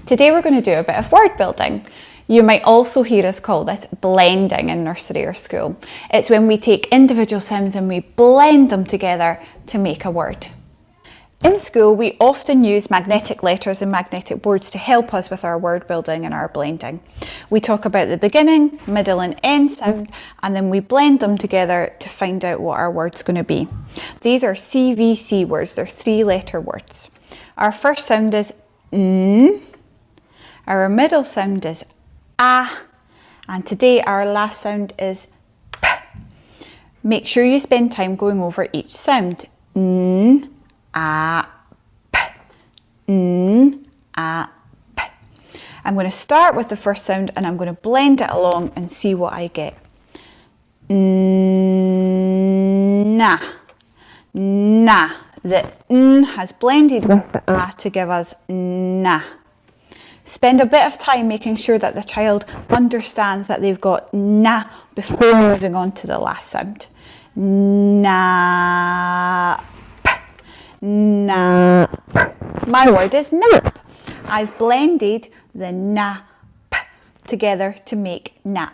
Today we're going to do a bit of word building. You might also hear us call this blending in nursery or school. It's when we take individual sounds and we blend them together to make a word. In school, we often use magnetic letters and magnetic boards to help us with our word building and our blending. We talk about the beginning, middle and end sound, and then we blend them together to find out what our word's going to be. These are CVC words, they're 3-letter words. Our first sound is N, our middle sound is A, and today our last sound is P. Make sure you spend time going over each sound. N, A, P, N, A, P. I'm going to start with the first sound and I'm going to blend it along and see what I get. Na, na. The N has blended with the A to give us na. Spend a bit of time making sure that the child understands that they've got na before moving on to the last sound. Na, p, na, p. My word is nap. I've blended the na, p together to make nap.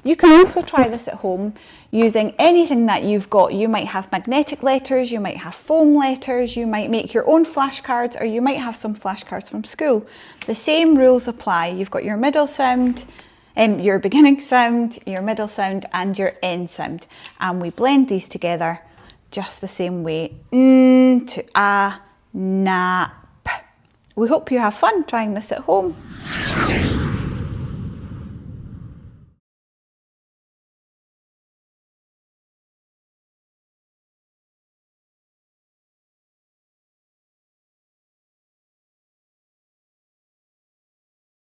You can also try this at home using anything that you've got. You might have magnetic letters, you might have foam letters, you might make your own flashcards, or you might have some flashcards from school. The same rules apply. You've got your middle sound, your beginning sound, your middle sound and your end sound. And we blend these together just the same way. N to A, na, p. We hope you have fun trying this at home.